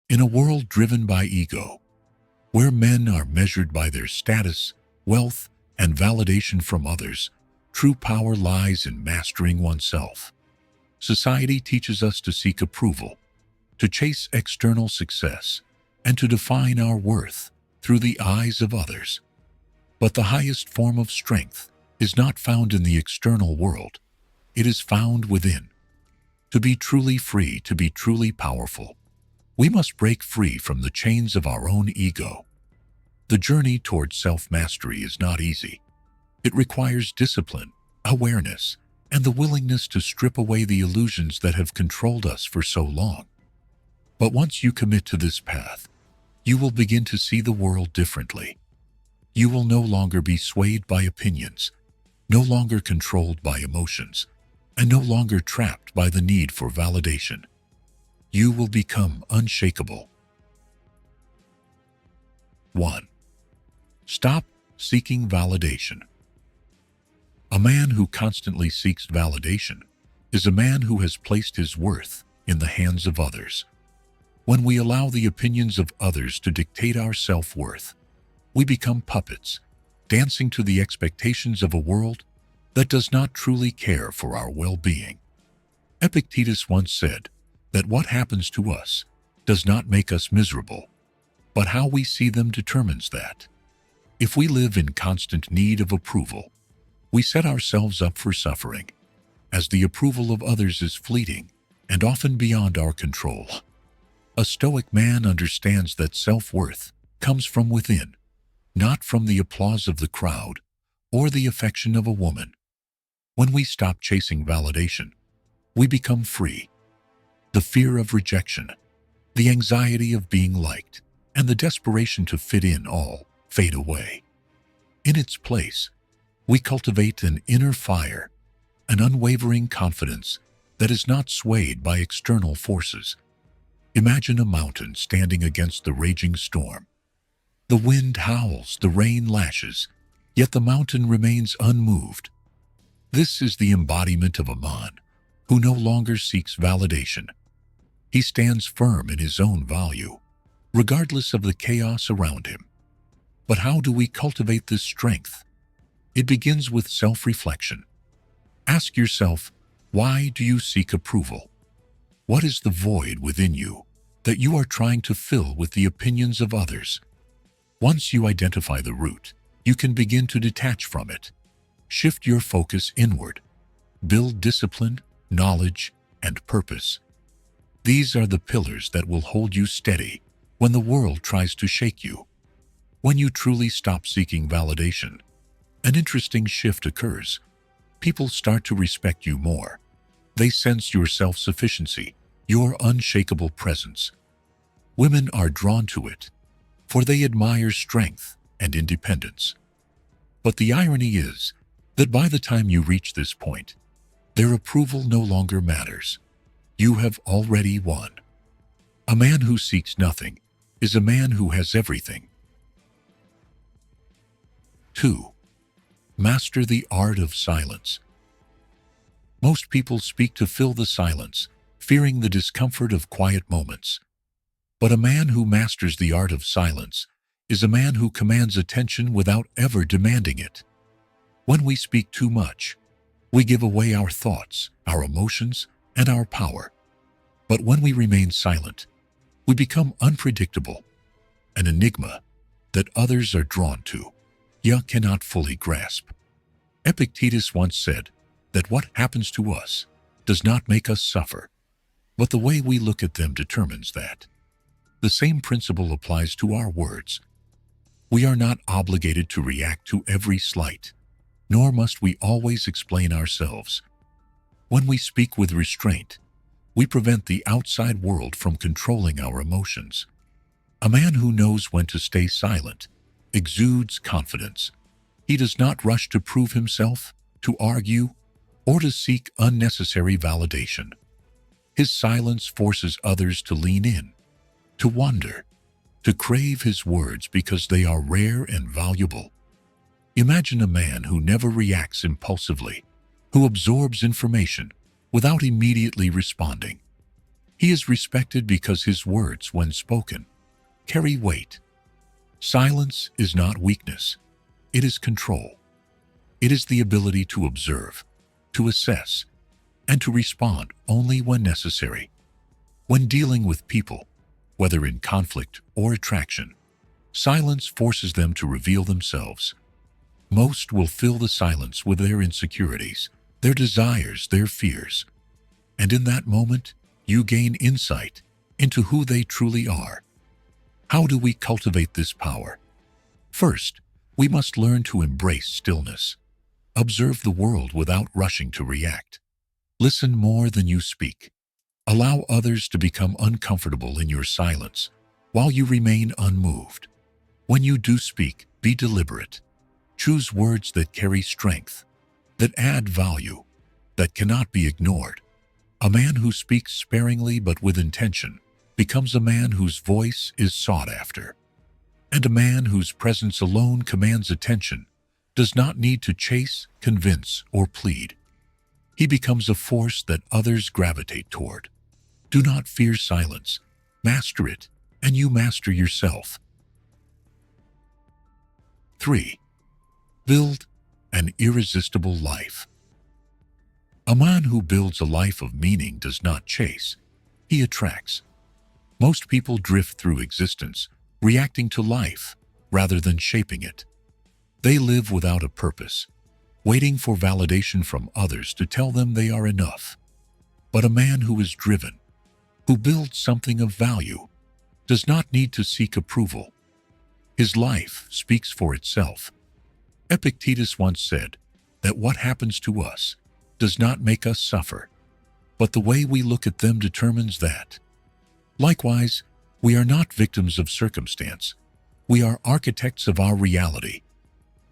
In a world driven by ego, where men are measured by their status, wealth, and validation from others, true power lies in mastering oneself. Society teaches us to seek approval, to chase external success, and to define our worth through the eyes of others. But the highest form of strength is not found in the external world. It is found within. To be truly free, to be truly powerful, we must break free from the chains of our own ego. The journey towards self-mastery is not easy. It requires discipline, awareness, and the willingness to strip away the illusions that have controlled us for so long. But once you commit to this path, you will begin to see the world differently. You will no longer be swayed by opinions, no longer controlled by emotions, and no longer trapped by the need for validation. You will become unshakable. 1. Stop seeking validation. A man who constantly seeks validation is a man who has placed his worth in the hands of others. When we allow the opinions of others to dictate our self-worth, we become puppets, dancing to the expectations of a world that does not truly care for our well-being. Epictetus once said that what happens to us does not make us miserable, but how we see them determines that. If we live in constant need of approval, we set ourselves up for suffering, as the approval of others is fleeting and often beyond our control. A Stoic man understands that self-worth comes from within, not from the applause of the crowd or the affection of a woman. When we stop chasing validation, we become free. The fear of rejection, the anxiety of being liked, and the desperation to fit in all fade away. In its place, we cultivate an inner fire, an unwavering confidence that is not swayed by external forces. Imagine a mountain standing against the raging storm. The wind howls, the rain lashes, yet the mountain remains unmoved. This is the embodiment of a man who no longer seeks validation. He stands firm in his own value, regardless of the chaos around him. But how do we cultivate this strength? It begins with self-reflection. Ask yourself, why do you seek approval? What is the void within you that you are trying to fill with the opinions of others? Once you identify the root, you can begin to detach from it. Shift your focus inward. Build discipline, knowledge, and purpose. These are the pillars that will hold you steady when the world tries to shake you. When you truly stop seeking validation, an interesting shift occurs. People start to respect you more. They sense your self-sufficiency, your unshakable presence. Women are drawn to it, for they admire strength and independence. But the irony is that by the time you reach this point, their approval no longer matters. You have already won. A man who seeks nothing is a man who has everything. 2. Master the art of silence. Most people speak to fill the silence, fearing the discomfort of quiet moments. But a man who masters the art of silence is a man who commands attention without ever demanding it. When we speak too much, we give away our thoughts, our emotions, and our power. But when we remain silent, we become unpredictable, an enigma that others are drawn to, yet cannot fully grasp. Epictetus once said that what happens to us does not make us suffer, but the way we look at them determines that. The same principle applies to our words. We are not obligated to react to every slight, nor must we always explain ourselves. When we speak with restraint, we prevent the outside world from controlling our emotions. A man who knows when to stay silent exudes confidence. He does not rush to prove himself, to argue, or to seek unnecessary validation. His silence forces others to lean in, to wonder, to crave his words because they are rare and valuable. Imagine a man who never reacts impulsively, who absorbs information without immediately responding. He is respected because his words, when spoken, carry weight. Silence is not weakness. It is control. It is the ability to observe, to assess, and to respond only when necessary. When dealing with people, whether in conflict or attraction, silence forces them to reveal themselves. Most will fill the silence with their insecurities, their desires, their fears. And in that moment, you gain insight into who they truly are. How do we cultivate this power? First, we must learn to embrace stillness. Observe the world without rushing to react. Listen more than you speak. Allow others to become uncomfortable in your silence while you remain unmoved. When you do speak, be deliberate. Choose words that carry strength, that add value, that cannot be ignored. A man who speaks sparingly but with intention becomes a man whose voice is sought after. And a man whose presence alone commands attention does not need to chase, convince, or plead. He becomes a force that others gravitate toward. Do not fear silence. Master it, and you master yourself. 3. Build an irresistible life. A man who builds a life of meaning does not chase. He attracts. Most people drift through existence, reacting to life rather than shaping it. They live without a purpose, waiting for validation from others to tell them they are enough. But a man who is driven, who builds something of value, does not need to seek approval. His life speaks for itself. Epictetus once said that what happens to us does not make us suffer, but the way we look at them determines that. Likewise, we are not victims of circumstance. We are architects of our reality.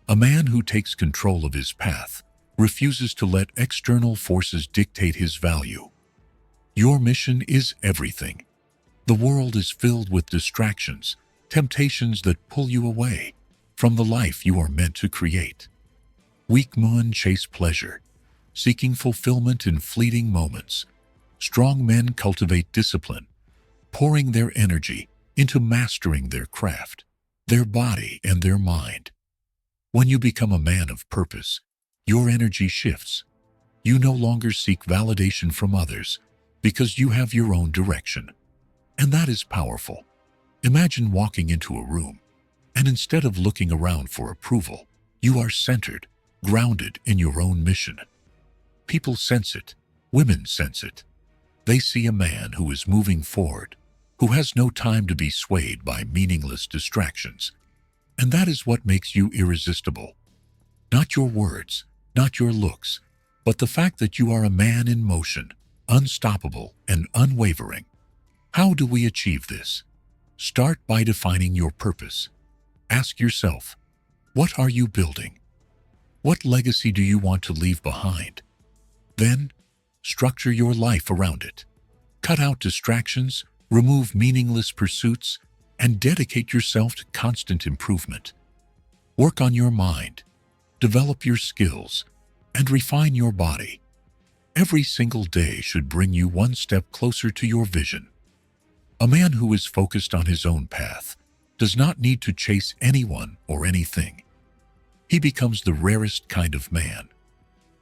A man who takes control of his path refuses to let external forces dictate his value. Your mission is everything. The world is filled with distractions, temptations that pull you away from the life you are meant to create. Weak men chase pleasure, seeking fulfillment in fleeting moments. Strong men cultivate discipline, pouring their energy into mastering their craft, their body, and their mind. When you become a man of purpose, your energy shifts. You no longer seek validation from others because you have your own direction. And that is powerful. Imagine walking into a room, and instead of looking around for approval, you are centered, grounded in your own mission. People sense it. Women sense it. They see a man who is moving forward, who has no time to be swayed by meaningless distractions. And that is what makes you irresistible. Not your words, not your looks, but the fact that you are a man in motion, unstoppable and unwavering. How do we achieve this? Start by defining your purpose. Ask yourself, what are you building? What legacy do you want to leave behind? Then, structure your life around it. Cut out distractions, remove meaningless pursuits, and dedicate yourself to constant improvement. Work on your mind, develop your skills, and refine your body. Every single day should bring you one step closer to your vision. A man who is focused on his own path does not need to chase anyone or anything. He becomes the rarest kind of man,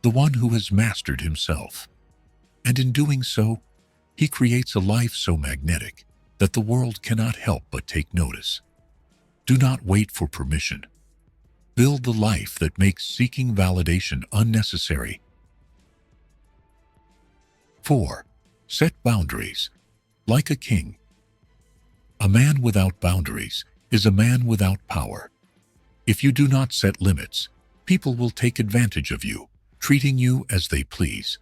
the one who has mastered himself. And in doing so, he creates a life so magnetic that the world cannot help but take notice. Do not wait for permission. Build the life that makes seeking validation unnecessary. 4. Set boundaries. Like a king. A man without boundaries is a man without power. If you do not set limits, people will take advantage of you, treating you as they please.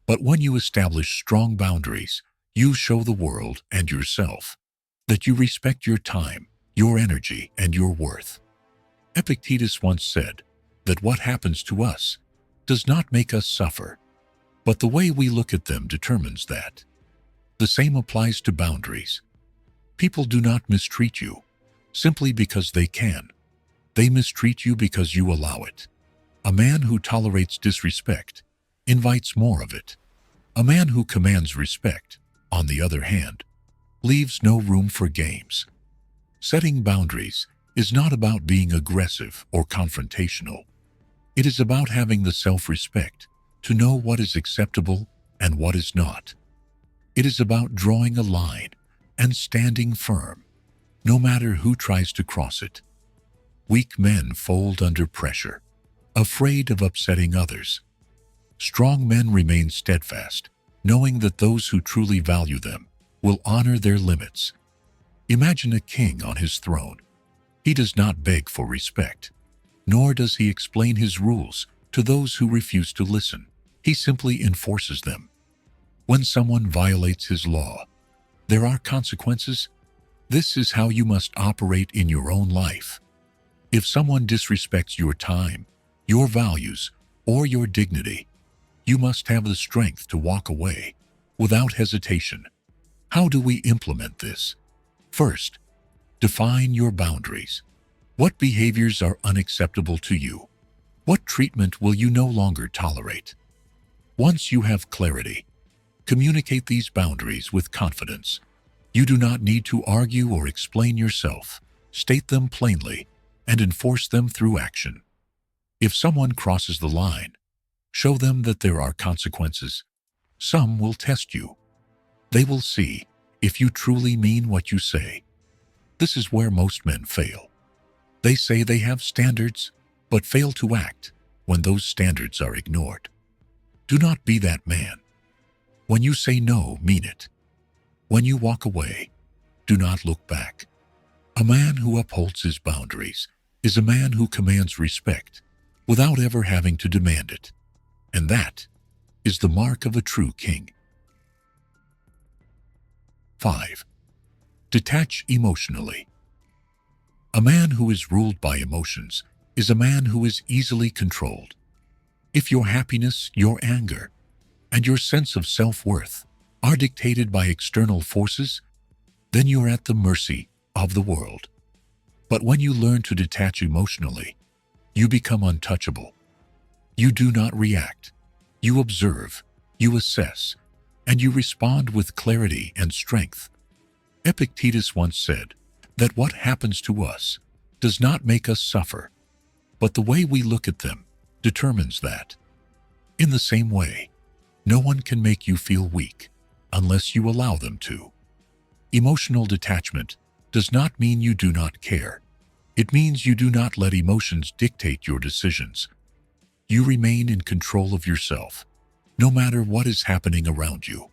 But when you establish strong boundaries, you show the world and yourself that you respect your time, your energy, and your worth. Epictetus once said that what happens to us does not make us suffer, but the way we look at them determines that. The same applies to boundaries. People do not mistreat you simply because they can. They mistreat you because you allow it. A man who tolerates disrespect invites more of it. A man who commands respect on the other hand, leaves no room for games. Setting boundaries is not about being aggressive or confrontational. It is about having the self-respect to know what is acceptable and what is not. It is about drawing a line and standing firm, no matter who tries to cross it. Weak men fold under pressure, afraid of upsetting others. Strong men remain steadfast, knowing that those who truly value them will honor their limits. Imagine a king on his throne. He does not beg for respect, nor does he explain his rules to those who refuse to listen. He simply enforces them. When someone violates his law, there are consequences. This is how you must operate in your own life. If someone disrespects your time, your values, or your dignity, you must have the strength to walk away without hesitation. How do we implement this? First, define your boundaries. What behaviors are unacceptable to you? What treatment will you no longer tolerate? Once you have clarity, communicate these boundaries with confidence. You do not need to argue or explain yourself. State them plainly and enforce them through action. If someone crosses the line, show them that there are consequences. Some will test you. They will see if you truly mean what you say. This is where most men fail. They say they have standards, but fail to act when those standards are ignored. Do not be that man. When you say no, mean it. When you walk away, do not look back. A man who upholds his boundaries is a man who commands respect without ever having to demand it. And that is the mark of a true king. 5. Detach emotionally. A man who is ruled by emotions is a man who is easily controlled. If your happiness, your anger, and your sense of self-worth are dictated by external forces, then you're at the mercy of the world. But when you learn to detach emotionally, you become untouchable. You do not react. You observe, you assess, and you respond with clarity and strength. Epictetus once said that what happens to us does not make us suffer, but the way we look at them determines that. In the same way, no one can make you feel weak unless you allow them to. Emotional detachment does not mean you do not care. It means you do not let emotions dictate your decisions. You remain in control of yourself, no matter what is happening around you.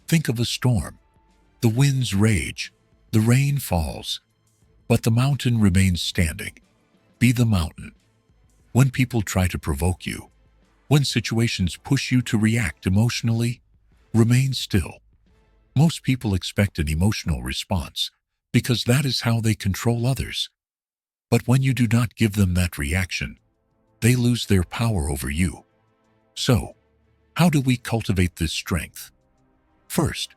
Think of a storm. The winds rage, the rain falls, but the mountain remains standing. Be the mountain. When people try to provoke you, when situations push you to react emotionally, remain still. Most people expect an emotional response because that is how they control others. But when you do not give them that reaction, they lose their power over you. So, how do we cultivate this strength? First,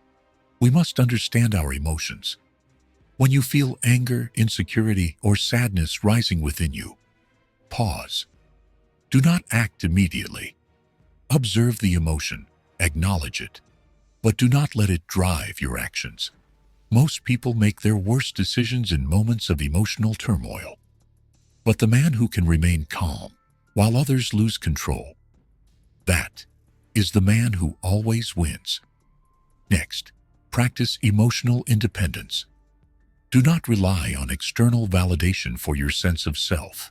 we must understand our emotions. When you feel anger, insecurity, or sadness rising within you, pause. Do not act immediately. Observe the emotion, acknowledge it, but do not let it drive your actions. Most people make their worst decisions in moments of emotional turmoil. But the man who can remain calm while others lose control, that is the man who always wins. Next, practice emotional independence. Do not rely on external validation for your sense of self.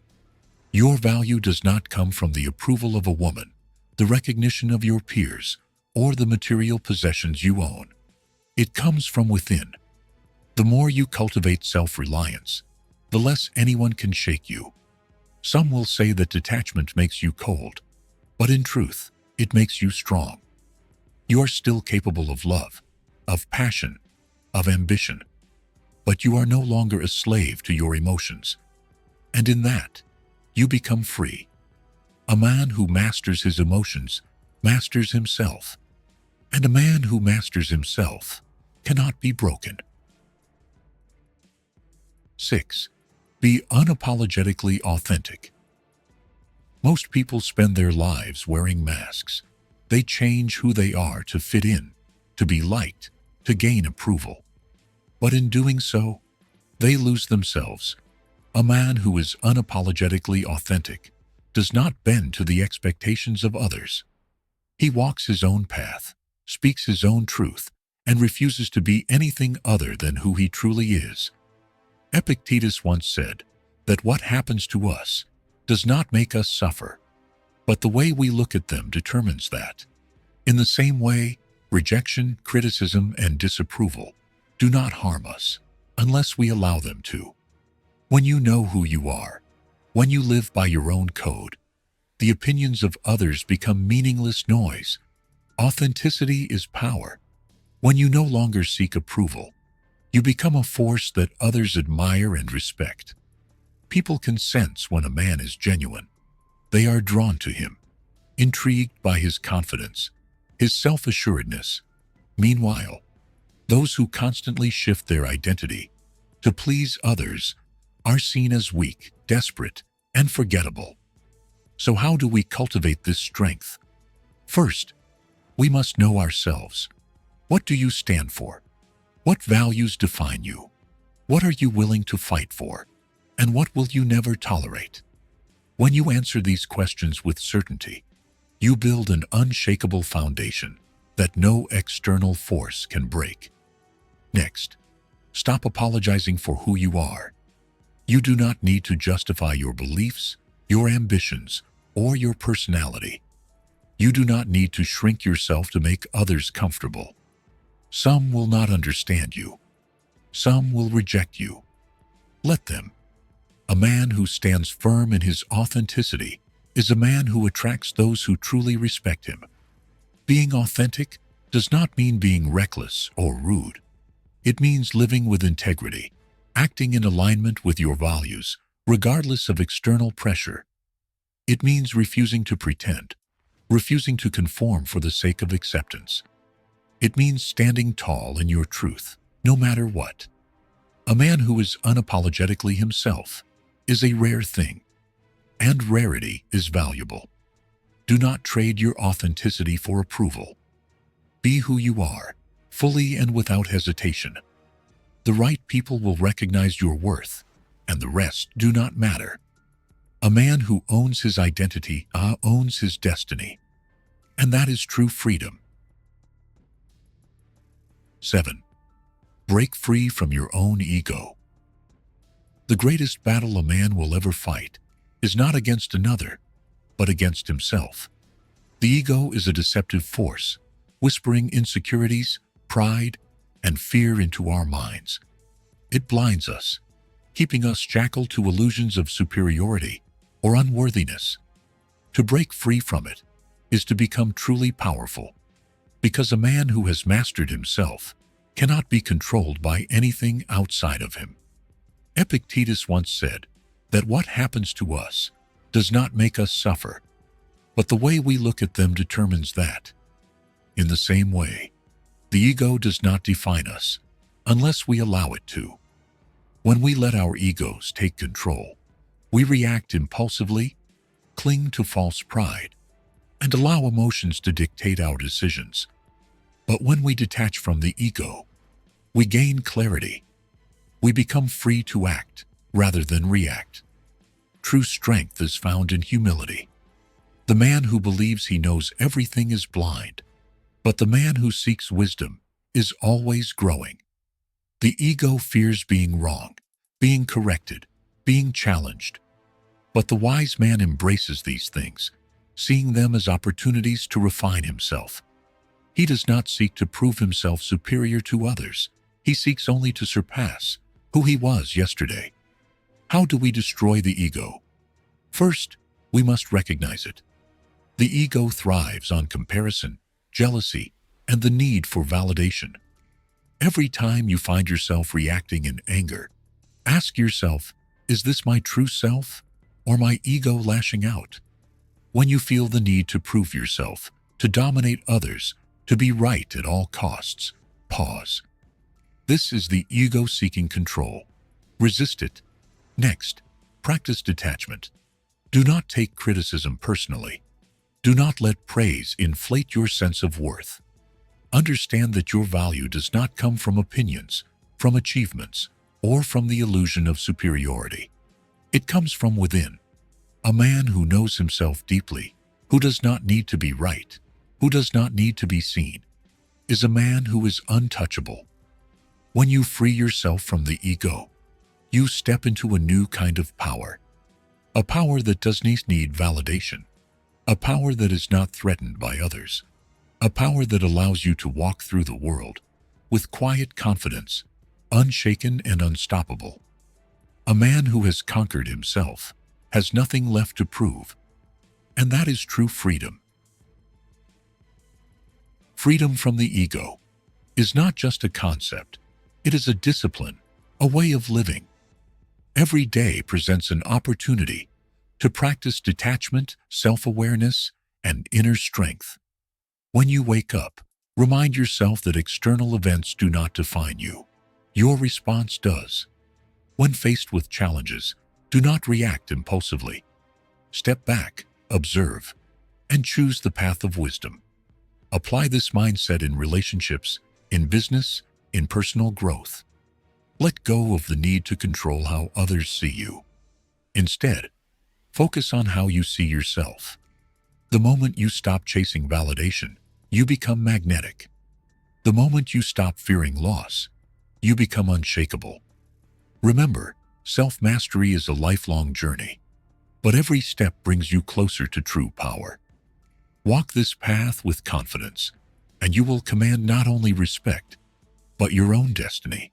Your value does not come from the approval of a woman, the recognition of your peers, or the material possessions you own. It comes from within. The more you cultivate self-reliance, the less anyone can shake you. Some will say that detachment makes you cold, but in truth, it makes you strong. You are still capable of love, of passion, of ambition, but you are no longer a slave to your emotions. And in that, you become free. A man who masters his emotions masters himself, and a man who masters himself cannot be broken. 6. Be unapologetically authentic. Most people spend their lives wearing masks. They change who they are to fit in, to be liked, to gain approval. But in doing so, they lose themselves. A man who is unapologetically authentic does not bend to the expectations of others. He walks his own path, speaks his own truth, and refuses to be anything other than who he truly is. Epictetus once said that what happens to us does not make us suffer, but the way we look at them determines that. In the same way, rejection, criticism, and disapproval do not harm us unless we allow them to. When you know who you are, when you live by your own code, the opinions of others become meaningless noise. Authenticity is power. When you no longer seek approval, you become a force that others admire and respect. People can sense when a man is genuine. They are drawn to him, intrigued by his confidence, his self-assuredness. Meanwhile, those who constantly shift their identity to please others are seen as weak, desperate, and forgettable. So how do we cultivate this strength? First, we must know ourselves. What do you stand for? What values define you? What are you willing to fight for? And what will you never tolerate? When you answer these questions with certainty, you build an unshakable foundation that no external force can break. Next, stop apologizing for who you are. You do not need to justify your beliefs, your ambitions, or your personality. You do not need to shrink yourself to make others comfortable. Some will not understand you. Some will reject you. Let them. A man who stands firm in his authenticity is a man who attracts those who truly respect him. Being authentic does not mean being reckless or rude. It means living with integrity, acting in alignment with your values, regardless of external pressure. It means refusing to pretend, refusing to conform for the sake of acceptance. It means standing tall in your truth, no matter what. A man who is unapologetically himself is a rare thing, and rarity is valuable. Do not trade your authenticity for approval. Be who you are, fully and without hesitation. The right people will recognize your worth, and the rest do not matter. A man who owns his identity owns his destiny, and that is true freedom. 7. Break free from your own ego. The greatest battle a man will ever fight is not against another, but against himself. The ego is a deceptive force, whispering insecurities, pride, and fear into our minds. It blinds us, keeping us shackled to illusions of superiority or unworthiness. To break free from it is to become truly powerful, because a man who has mastered himself cannot be controlled by anything outside of him. Epictetus once said that what happens to us does not make us suffer, but the way we look at them determines that. In the same way, the ego does not define us unless we allow it to. When we let our egos take control, we react impulsively, cling to false pride, and allow emotions to dictate our decisions. But when we detach from the ego, we gain clarity. We become free to act rather than react. True strength is found in humility. The man who believes he knows everything is blind, but the man who seeks wisdom is always growing. The ego fears being wrong, being corrected, being challenged. But the wise man embraces these things, seeing them as opportunities to refine himself. He does not seek to prove himself superior to others. He seeks only to surpass who he was yesterday. How do we destroy the ego? First, we must recognize it. The ego thrives on comparison, jealousy, and the need for validation. Every time you find yourself reacting in anger, ask yourself, is this my true self or my ego lashing out? When you feel the need to prove yourself, to dominate others, to be right at all costs, pause. This is the ego seeking control. Resist it. Next, practice detachment. Do not take criticism personally. Do not let praise inflate your sense of worth. Understand that your value does not come from opinions, from achievements, or from the illusion of superiority. It comes from within. A man who knows himself deeply, who does not need to be right, who does not need to be seen, is a man who is untouchable. When you free yourself from the ego, you step into a new kind of power. A power that does not need validation. A power that is not threatened by others. A power that allows you to walk through the world with quiet confidence, unshaken and unstoppable. A man who has conquered himself has nothing left to prove, and that is true freedom. Freedom from the ego is not just a concept, it is a discipline, a way of living. Every day presents an opportunity to practice detachment, self-awareness, and inner strength. When you wake up, remind yourself that external events do not define you. Your response does. When faced with challenges, do not react impulsively. Step back, observe, and choose the path of wisdom. Apply this mindset in relationships, in business, in personal growth. Let go of the need to control how others see you. Instead, focus on how you see yourself. The moment you stop chasing validation, you become magnetic. The moment you stop fearing loss, you become unshakable. Remember, self-mastery is a lifelong journey, but every step brings you closer to true power. Walk this path with confidence, and you will command not only respect, but your own destiny.